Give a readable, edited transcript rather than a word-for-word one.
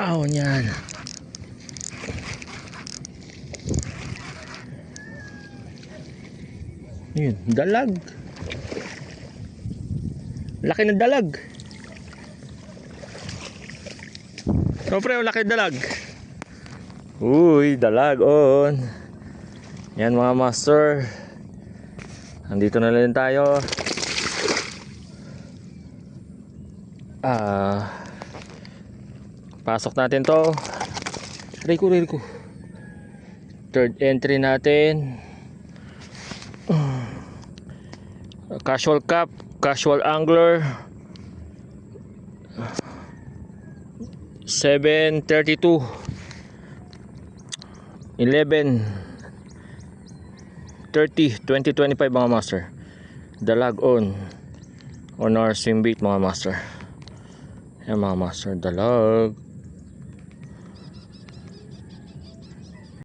Aw, yan. Yun, dalag. Laki ng dalag. So pre, laki ng dalag. Uy, dalag on. Yan mga master. Nandito na lang tayo. Pasok natin to. Riko. Third entry natin. Casual cup, casual angler. 7:32 11:30 2025 mga master. Dalag on our swim bait mga master. Yan mga master, dalag.